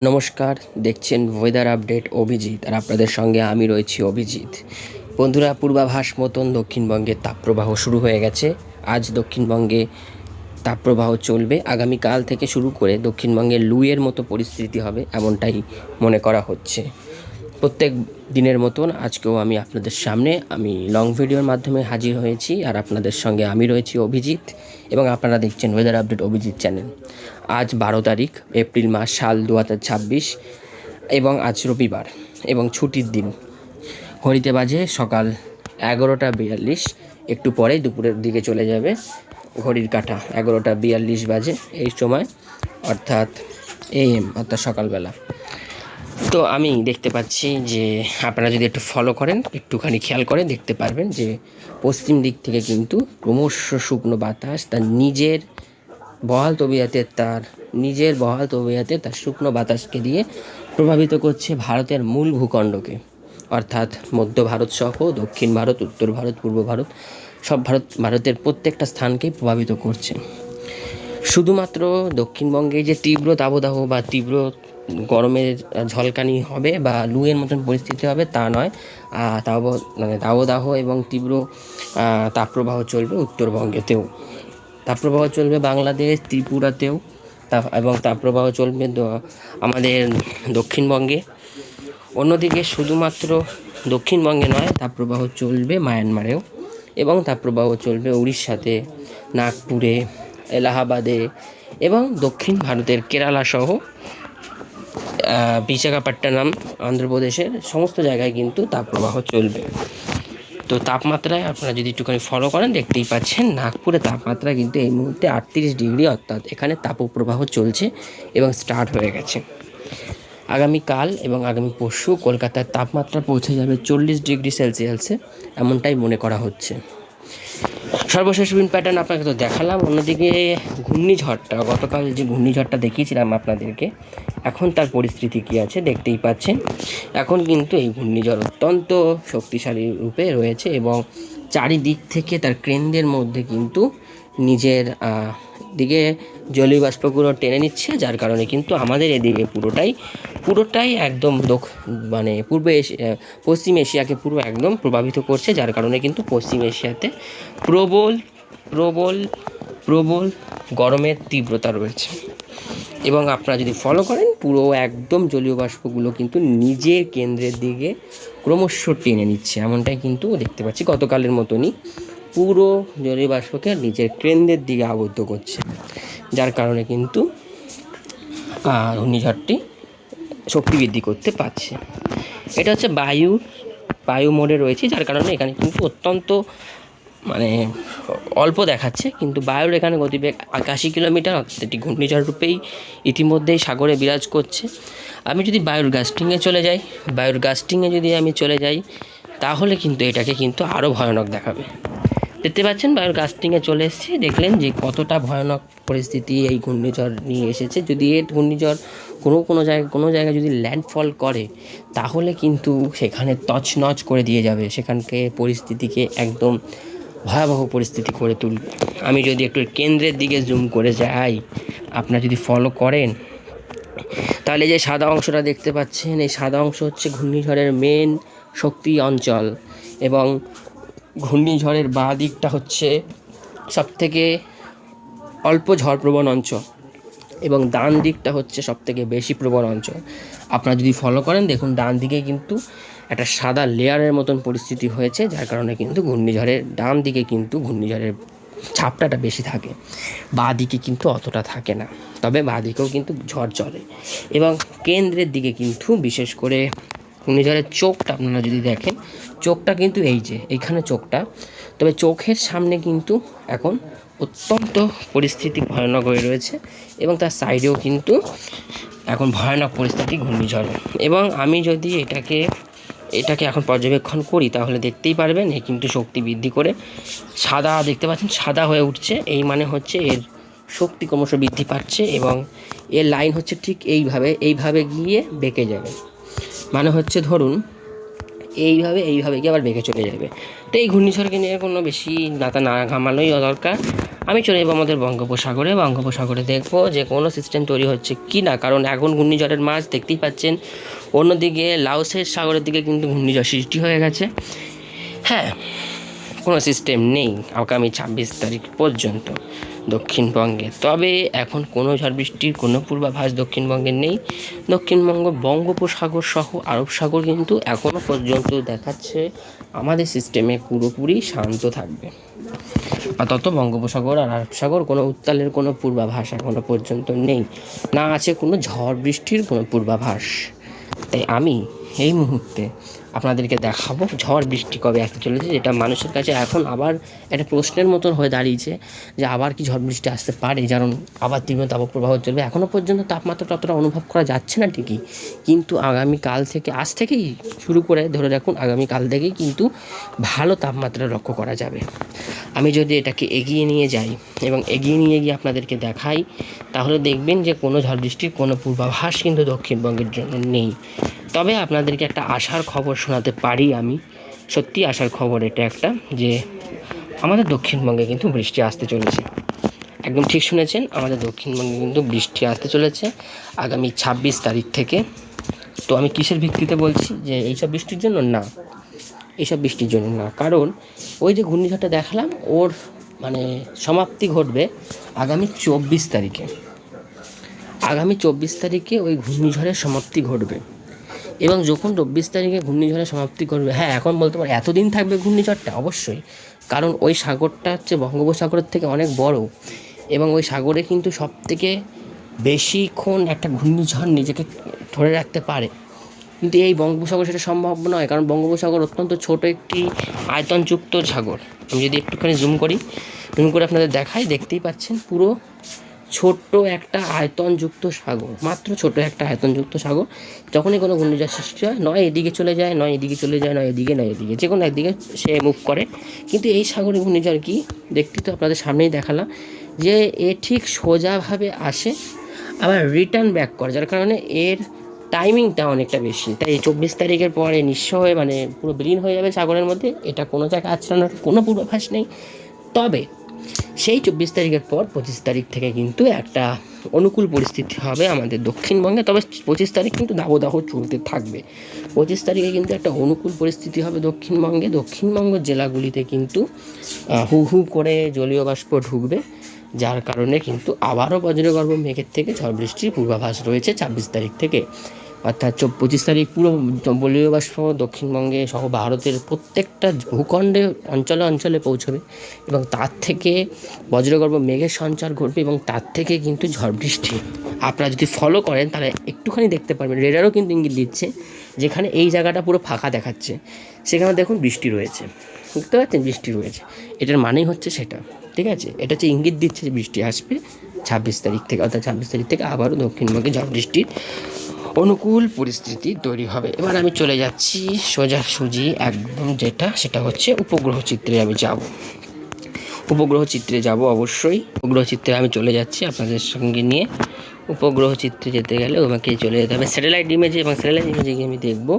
নমস্কার, দেখছেন weather update Abhijit, আর আপনাদের সঙ্গে আমি রয়েছি অভিজিৎ। বন্ধুরা, পূর্বাভাস মতন দক্ষিণবঙ্গে তাপপ্রবাহ শুরু হয়ে গেছে। আজ দক্ষিণবঙ্গে তাপপ্রবাহ চলবে। আগামীকাল থেকে শুরু করে দক্ষিণবঙ্গে লুয়ের মতো পরিস্থিতি হবে, এমনটাই মনে করা হচ্ছে। প্রত্যেক দিনের মতন আজকেও আমি আপনাদের সামনে লং ভিডিওর মাধ্যমে হাজির হয়েছি, আর আপনাদের সঙ্গে আমি রয়েছি অভিজিৎ, এবং আপনারা দেখছেন ওয়েদার আপডেট অভিজিৎ চ্যানেল। আজ 12 তারিখ এপ্রিল মাস, সাল 2026, এবং আজ রবিবার এবং ছুটির দিন। ঘড়িতে বাজে সকাল 11টা 42। একটু পরেই দুপুরের দিকে চলে যাবে ঘড়ির কাঁটা। 11টা 42 বাজে এই সময়, অর্থাৎ AM, অর্থাৎ সকালবেলা। তো আমি দেখতে পাচ্ছি যে আপনারা যদি একটু ফলো করেন, একটুখানি খেয়াল করে দেখতে পারবেন যে পশ্চিম দিক থেকে কিন্তু ক্রমশ শুকনো বাতাস তার নিজের বহাল তবিয়তে তার শুকনো বাতাসকে দিয়ে প্রভাবিত করছে ভারতের মূল ভূখণ্ডকে, অর্থাৎ মধ্য ভারত সহ দক্ষিণ ভারত, উত্তর ভারত, পূর্ব ভারত, সব ভারতের প্রত্যেকটা স্থানকেই প্রভাবিত করছে। শুধুমাত্র দক্ষিণবঙ্গে যে তীব্র দাবদাহ বা তীব্র গরমের ঝলকানি হবে বা লুয়ের মতন পরিস্থিতি হবে তা নয়। দাবদাহ এবং তীব্র তাপপ্রবাহ চলবে উত্তরবঙ্গেতেও, তাপপ্রবাহ চলবে বাংলাদেশ, ত্রিপুরাতেও, এবং তাপপ্রবাহ চলবে আমাদের দক্ষিণবঙ্গে। অন্যদিকে শুধুমাত্র দক্ষিণবঙ্গে নয়, তাপপ্রবাহ চলবে মায়ানমারেও, এবং তাপপ্রবাহ চলবে উড়িষ্যাতে, নাগপুরে, এলাহাবাদে, এবং দক্ষিণ ভারতের কেরালা সহ বিশাখাপট্টনম, অন্ধ্রপ্রদেশের সমস্ত জায়গায় কিন্তু তাপপ্রবাহ চলবে। তো তাপমাত্রায় আপনারা যদি একটুখানি ফলো করেন দেখতেই পাচ্ছেন, নাগপুরে তাপমাত্রা কিন্তু এই মুহূর্তে 38 ডিগ্রি, অর্থাৎ এখানে তাপপ্রবাহ চলছে এবং স্টার্ট হয়ে গেছে। আগামীকাল এবং আগামী পরশু কলকাতার তাপমাত্রা পৌঁছে যাবে 40 ডিগ্রি সেলসিয়াসে, এমনটাই মনে করা হচ্ছে। সর্বশেষ উইন্ড প্যাটার্ন আপনাকে তো দেখালাম। অন্যদিকে ঘূর্ণিঝড়টা, গতকাল যে ঘূর্ণিঝড়টা দেখিয়েছিলাম আপনাদেরকে, এখন তার পরিস্থিতি কী আছে দেখতেই পাচ্ছেন। এখন কিন্তু এই ঘূর্ণিঝড় অত্যন্ত শক্তিশালী রূপে রয়েছে এবং চারিদিক থেকে তার কেন্দ্রের মধ্যে কিন্তু নিজের দিকে জলীয় বাষ্পগুলো টেনে নিচ্ছে, যার কারণে কিন্তু আমাদের এদিকে পুরোটাই একদম পশ্চিম এশিয়াকে পুরো একদম প্রভাবিত করছে, যার কারণে কিন্তু পশ্চিম এশিয়াতে প্রবল গরমের তীব্রতা রয়েছে। এবং আপনারা যদি ফলো করেন, পুরো একদম জলীয় বাষ্পগুলো কিন্তু নিজের কেন্দ্রের দিকে ক্রমশ টেনে নিচ্ছে, এমনটাই কিন্তু দেখতে পাচ্ছি। গতকালের মতনই পুরো জলীয় বাষ্পকে নিজের কেন্দ্রের দিকে আবদ্ধ করছে, যার কারণে কিন্তু ঘূর্ণিঝড়টি শক্তি বৃদ্ধি করতে পারছে। এটা হচ্ছে বায়ু মোডে রয়েছে, যার কারণে এখানে কিন্তু অত্যন্ত অল্প দেখাচ্ছে, কিন্তু বায়ুর এখানে গতিবেগ 81 কিলোমিটার, অর্থাৎ এটি ঘূর্ণিঝড় রূপেই ইতিমধ্যেই সাগরে বিরাজ করছে। আমি যদি বায়ুর গাস্টিংয়ে চলে যাই, তাহলে কিন্তু এটাকে কিন্তু আরও ভয়ানক দেখাবে। দেখতে পাচ্ছেন বায়ুর গাস্টিংয়ে চলে এসেছি, দেখলেন যে কতটা ভয়ানক পরিস্থিতি এই ঘূর্ণিঝড় নিয়ে এসেছে। যদি এই ঘূর্ণিঝড় কোনো জায়গায় যদি ল্যান্ডফল করে, তাহলে কিন্তু সেখানে তছনছ করে দিয়ে যাবে, সেখানকে পরিস্থিতিকে একদম ভয়াবহ পরিস্থিতি করে তুলবে। আমি যদি একটু কেন্দ্রের দিকে জুম করে যাই, আপনারা যদি ফলো করেন, তাহলে যে সাদা অংশটা দেখতে পাচ্ছেন, এই সাদা অংশ হচ্ছে ঘূর্ণিঝড়ের মেন শক্তি অঞ্চল, এবং ঘূর্ণিঝড়ের বাঁ দিকটা হচ্ছে সবথেকে অল্প ঝড়প্রবণ অঞ্চল, এবং ডান দিকটা হচ্ছে সবথেকে বেশি প্রবণ অঞ্চল। আপনারা যদি ফলো করেন, দেখুন ডান দিকে কিন্তু একটা সাদা লেয়ারের মতন পরিস্থিতি হয়েছে, যার কারণে কিন্তু ডান দিকে কিন্তু ঘূর্ণিঝড়ের ঝাপটাটা বেশি থাকে, বাঁ দিকে কিন্তু অতটা থাকে না। তবে বাঁ দিকেও কিন্তু ঝড় চলে, এবং কেন্দ্রের দিকে কিন্তু বিশেষ করে ঘূর্ণিঝড়ের চোখটা আপনারা যদি দেখেন, চোখটা কিন্তু এইখানে চোখটা, তবে চোখের সামনে কিন্তু এখন অত্যন্ত পরিস্থিতি ভয়ানক হয়ে রয়েছে, এবং তার সাইডেও কিন্তু এখন ভয়ানক পরিস্থিতি ঘূর্ণিঝড়। এবং আমি যদি এটাকে এখন পর্যবেক্ষণ করি, তাহলে দেখতেই পারবেন এ কিন্তু শক্তি বৃদ্ধি করে সাদা, দেখতে পাচ্ছেন সাদা হয়ে উঠছে। এই মানে হচ্ছে এর শক্তি ক্রমশ বৃদ্ধি পাচ্ছে, এবং এর লাইন হচ্ছে ঠিক এইভাবে গিয়ে বেঁকে যাবে। মানে হচ্ছে ধরুন এইভাবে গিয়ে আবার বেঁকে চলে যাবে। তো এই ঘূর্ণিঝড়কে নিয়ে কোনো বেশি মাথা না ঘামানোই দরকার। আমি চলে যাবো আমাদের বঙ্গোপসাগরে দেখবো যে কোনো সিস্টেম তৈরি হচ্ছে কি না, কারণ এখন ঘূর্ণিঝড়ের মাঝ দেখতেই পাচ্ছেন। অন্যদিকে লাওসের সাগরের দিকে কিন্তু ঘূর্ণিঝড় সৃষ্টি হয়ে গেছে। হ্যাঁ, কোনো সিস্টেম নেই আগামী 26 তারিখ পর্যন্ত দক্ষিণবঙ্গে। তবে এখন কোনো ঝড় বৃষ্টির কোনো পূর্বাভাস দক্ষিণবঙ্গে নেই। দক্ষিণবঙ্গ বঙ্গোপসাগর সহ আরব সাগর কিন্তু এখনও পর্যন্ত দেখাচ্ছে আমাদের সিস্টেমে পুরোপুরি শান্ত থাকবে। আপাতত বঙ্গোপসাগর আর আরব সাগর কোনো উত্তালের কোনো পূর্বাভাস এখনও পর্যন্ত নেই, না আছে কোনো ঝড় বৃষ্টির কোনো পূর্বাভাস। তাই আমি এই মুহূর্তে আপনাদেরকে দেখাবো ঝড় বৃষ্টি কবে আসতে চলেছে, যেটা মানুষের কাছে এখন আবার একটা প্রশ্নের মতন হয়ে দাঁড়িয়েছে যে আবার কি ঝড় বৃষ্টি আসতে পারে, কারণ আবার তীব্র তাপপ্রবাহ চলবে। এখনও পর্যন্ত তাপমাত্রা ততটা অনুভব করা যাচ্ছে না ঠিকই, কিন্তু আগামীকাল থেকে আজ থেকেই শুরু করে ধরে রাখুন আগামীকাল থেকেই কিন্তু ভালো তাপমাত্রা লক্ষ্য করা যাবে। আমি যদি এটাকে এগিয়ে নিয়ে যাই এবং এগিয়ে নিয়ে গিয়ে আপনাদেরকে দেখাই, তাহলে দেখবেন যে কোনো ঝড় বৃষ্টির কোনো পূর্বাভাস কিন্তু দক্ষিণবঙ্গের জন্য নেই। তবে আপনাদেরকে একটা আশার খবর শোনাতে পারি আমি, সত্যি আশার খবর এটা একটা, যে আমাদের দক্ষিণবঙ্গে কিন্তু বৃষ্টি আসতে চলেছে। একদম ঠিক শুনেছেন, আমাদের দক্ষিণবঙ্গে কিন্তু বৃষ্টি আসতে চলেছে আগামী 26 তারিখ থেকে। তো আমি কিসের ভিত্তিতে বলছি যে এইসব বৃষ্টির জন্য না, এইসব বৃষ্টির জন্য না, কারণ ওই যে ঘূর্ণিঝড়টা দেখালাম ওর মানে সমাপ্তি ঘটবে আগামী 24 তারিখে। আগামী 24 তারিখে ওই ঘূর্ণিঝড়ের সমাপ্তি ঘটবে, এবং যখন 24 তারিখে ঘূর্ণিঝড়ের সমাপ্তি করবে, হ্যাঁ এখন বলতে পারো এতদিন থাকবে ঘূর্ণিঝড়টা, অবশ্যই, কারণ ওই সাগরটা হচ্ছে বঙ্গোপসাগরের থেকে অনেক বড়, এবং ওই সাগরে কিন্তু সবথেকে বেশিক্ষণ একটা ঘূর্ণিঝড় নিজেকে ধরে রাখতে পারে। কিন্তু এই বঙ্গোপসাগর সেটা সম্ভব নয়, কারণ বঙ্গোপসাগর অত্যন্ত ছোট একটি আয়তনযুক্ত সাগর। আমি যদি একটুখানি জুম করে আপনাদের দেখাই, দেখতেই পাচ্ছেন পুরো ছোট্ট একটা আয়তনযুক্ত সাগর, মাত্র ছোট একটা আয়তনযুক্ত সাগর। যখনই কোনো ঘূর্ণিঝড় সৃষ্টি হয়, নয় এদিকে চলে যায়, নয় এদিকে চলে যায়, নয় এদিকে, যে কোনো একদিকে সে মুভ করে। কিন্তু এই সাগরে ঘূর্ণিঝড় কি দেখতে তো আপনাদের সামনেই দেখালাম যে এ ঠিক সোজাভাবে আসে আবার রিটার্ন ব্যাক করে, যার কারণে এর টাইমিংটা অনেকটা বেশি। তাই 24 তারিখের পরে নিঃস্ব হয়ে মানে পুরো বিলীন হয়ে যাবে সাগরের মধ্যে, এটা কোনো জায়গায় আছড়ানোর কোনো পূর্বাভাস নেই। তবে সেই 24 তারিখের পর 25 তারিখ থেকে কিন্তু একটা অনুকূল পরিস্থিতি হবে আমাদের দক্ষিণবঙ্গে। তবে 25 তারিখ কিন্তু দাবদাহ চলতে থাকবে। 25 তারিখে কিন্তু একটা অনুকূল পরিস্থিতি হবে দক্ষিণবঙ্গে। দক্ষিণবঙ্গের জেলাগুলিতে কিন্তু হু হু করে জলীয় বাষ্প ঢুকবে, যার কারণে কিন্তু আবারও বজ্রগর্ভ মেঘের থেকে ঝড় বৃষ্টির পূর্বাভাস রয়েছে 26 তারিখ থেকে। অর্থাৎ 25 তারিখ পুরো জলীয় বাষ্প দক্ষিণবঙ্গে সহ ভারতের প্রত্যেকটা ভূখণ্ডে অঞ্চলে পৌঁছবে, এবং তার থেকে বজ্রগর্ভ মেঘের সঞ্চার ঘটবে, এবং তার থেকে কিন্তু ঝড় বৃষ্টি আপনারা যদি ফলো করেন তাহলে একটুখানি দেখতে পারবেন। রেডারও কিন্তু ইঙ্গিত দিচ্ছে, যেখানে এই জায়গাটা পুরো ফাঁকা দেখাচ্ছে সেখানে দেখুন বৃষ্টি রয়েছে, বুঝতে পারছেন, বৃষ্টি রয়েছে। এটার মানেই হচ্ছে সেটা, ঠিক আছে, এটা হচ্ছে ইঙ্গিত দিচ্ছে যে বৃষ্টি আসবে 26 তারিখ থেকে। অর্থাৎ 26 তারিখ থেকে আবারও দক্ষিণবঙ্গে ঝড় বৃষ্টির অনুকূল পরিস্থিতি তৈরি হবে। এবার আমি চলে যাচ্ছি সোজাসুজি একদম, সেটা হচ্ছে উপগ্রহ চিত্রে আমি যাব। উপগ্রহ চিত্রে যাব অবশ্যই। উপগ্রহ চিত্রে আমি চলে যাচ্ছি আপনাদের সঙ্গে নিয়ে। উপগ্রহ চিত্রে যেতে গেলে আমাকে চলে যেতে হবে স্যাটেলাইট ইমেজে, এবং স্যাটেলাইট ইমেজে গিয়ে আমি দেখব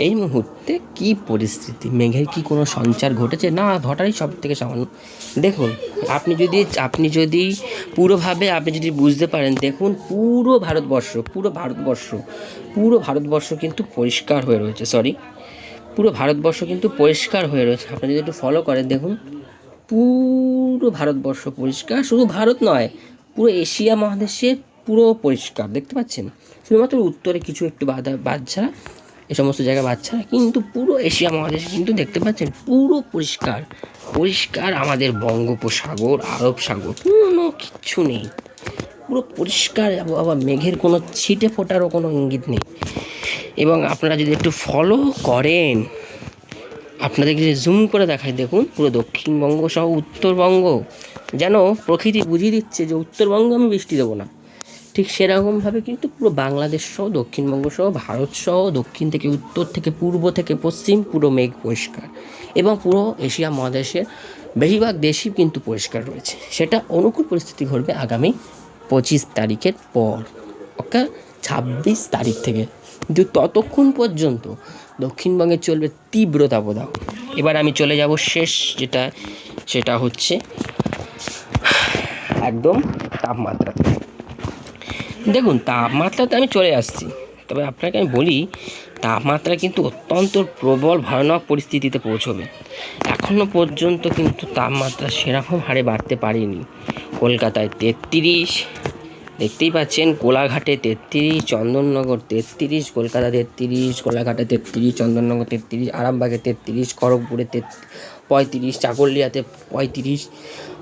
এই মুহূর্তে কি পরিস্থিতি, মেঘের কি কোনো সঞ্চার ঘটেছে না ঘটারই সব থেকে সামান্য। দেখুন আপনি যদি পুরোভাবে আপনি যদি বুঝতে পারেন, দেখুন পুরো ভারতবর্ষ কিন্তু পরিষ্কার হয়ে রয়েছে, পুরো ভারতবর্ষ কিন্তু পরিষ্কার হয়ে রয়েছে। আপনি যদি একটু ফলো করেন, দেখুন পুরো ভারতবর্ষ পরিষ্কার, শুধু ভারত নয় পুরো এশিয়া মহাদেশে পুরো পরিষ্কার, দেখতে পাচ্ছেন। শুধুমাত্র উত্তরে কিছু একটু বাদ ছাড়া, এই সমস্ত জায়গায় বাদ ছাড়া কিন্তু পুরো এশিয়া মহাদেশে কিন্তু দেখতে পাচ্ছেন পুরো পরিষ্কার আমাদের বঙ্গোপসাগর, আরব সাগর, কোনো কিচ্ছু নেই, পুরো পরিষ্কার আবহাওয়া, মেঘের কোনো ছিটে ফোটারও কোনো ইঙ্গিত নেই। এবং আপনারা যদি একটু ফলো করেন, আপনাদেরকে যে জুম করে দেখায়, দেখুন পুরো দক্ষিণবঙ্গ সহ উত্তরবঙ্গ, যেন প্রকৃতি বুঝিয়ে দিচ্ছে যে উত্তরবঙ্গ আমি বৃষ্টি দেবো না। ঠিক সেরকমভাবে কিন্তু পুরো বাংলাদেশ সহ দক্ষিণবঙ্গ সহ ভারত সহ দক্ষিণ থেকে উত্তর থেকে পূর্ব থেকে পশ্চিম পুরো মেঘ পরিষ্কার, এবং পুরো এশিয়া মহাদেশের বেশিরভাগ দেশই কিন্তু পরিষ্কার রয়েছে। সেটা অনুকূল পরিস্থিতি ঘটবে আগামী 25 তারিখের পর, ওকে 26 তারিখ থেকে। কিন্তু ততক্ষণ পর্যন্ত দক্ষিণবঙ্গে চলবে তীব্র দাবদাহ। এবার আমি চলে যাব শেষ সেটা হচ্ছে একদম তাপমাত্রাতে। দেখুন তাপমাত্রাতে আমি চলে আসছি, তবে আপনাকে আমি বলি তাপমাত্রা কিন্তু অত্যন্ত প্রবল ভয়ানক পরিস্থিতিতে পৌঁছবে। এখনও পর্যন্ত কিন্তু তাপমাত্রা সেরকম হারে বাড়তে পারেনি। কলকাতায় 33, দেখতেই পাচ্ছেন, কোলাঘাটে 33, চন্দননগর 33, কলকাতা 33, কোলাঘাটে 33, চন্দননগর 33, আরামবাগে 33, খড়গপুরে 35, চাকুলিয়াতে 35,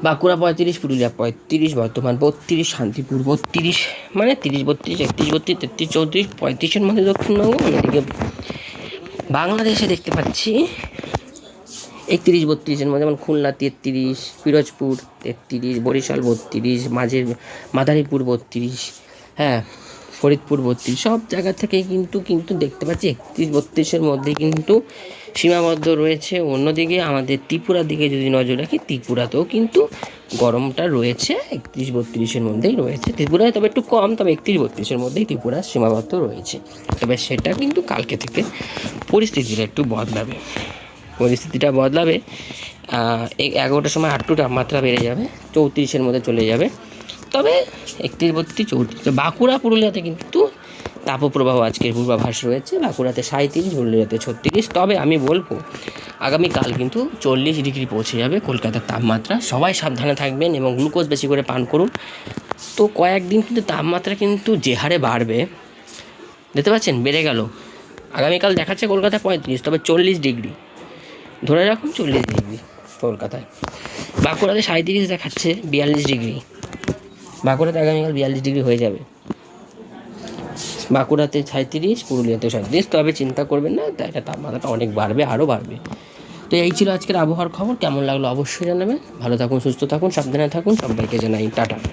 বাঁকুড়া 35, পুরুলিয়া 35, বর্ধমান 32, শান্তিপুর 32, মানে 30, 32, 31, 32, 33, 34, 35-এর মধ্যে দক্ষিণবঙ্গ। অন্যদিকে বাংলাদেশে দেখতে পাচ্ছি 31, 32-এর মধ্যে, যেমন খুলনা 33, পিরোজপুর 33, বরিশাল 32, মাদারীপুর 32, হ্যাঁ, ফরিদপুর 32, সব জায়গা থেকে কিন্তু দেখতে পাচ্ছি 31, 32-এর মধ্যে কিন্তু সীমাবদ্ধ রয়েছে। অন্যদিকে আমাদের ত্রিপুরার দিকে যদি নজর রাখি, ত্রিপুরাতেও কিন্তু গরমটা রয়েছে 31, 32-এর মধ্যেই রয়েছে ত্রিপুরায়, তবে একটু কম, তবে 31, 32-এর মধ্যেই ত্রিপুরা সীমাবদ্ধ রয়েছে। তবে সেটা কিন্তু কালকে থেকে পরিস্থিতিটা একটু বদলাবে, এই 11টার সময় আরটু তাপমাত্রা বেড়ে যাবে, 34-এর মধ্যে চলে যাবে। তবে 31, 32, 34, বাঁকুড়া পুরুলিয়াতে কিন্তু তাপপ্রবাহ আজকের পূর্বাভাস রয়েছে। বাঁকুড়াতে 37, পুরুলিয়াতে 36। তবে আমি বলবো আগামীকাল কিন্তু 40 ডিগ্রি পৌঁছে যাবে কলকাতার তাপমাত্রা। সবাই সাবধানে থাকবেন এবং গ্লুকোজ বেশি করে পান করুন। তো কয়েকদিন কিন্তু তাপমাত্রা কিন্তু যে হারে বাড়বে, দেখতে পাচ্ছেন বেড়ে গেল। আগামীকাল দেখাচ্ছে কলকাতায় 35, তবে 40 ডিগ্রি ধরে রাখুন, 40 ডিগ্রি কলকাতায়। বাঁকুড়াতে 37 দেখাচ্ছে, 42 ডিগ্রি। বাঁকুড়াতে আগামীকাল 42 ডিগ্রি হয়ে যাবে। বাঁকুড়াতে 37, পুরুলিয়াতে 37। তবে চিন্তা করবেন না, তাই এটা তাপমাত্রাটা অনেক বাড়বে, আরও বাড়বে। তো এই ছিল আজকের আবহাওয়ার খবর। কেমন লাগলো অবশ্যই জানাবেন। ভালো থাকুন, সুস্থ থাকুন, সাবধানে থাকুন। সবাইকে জানাই টাটা।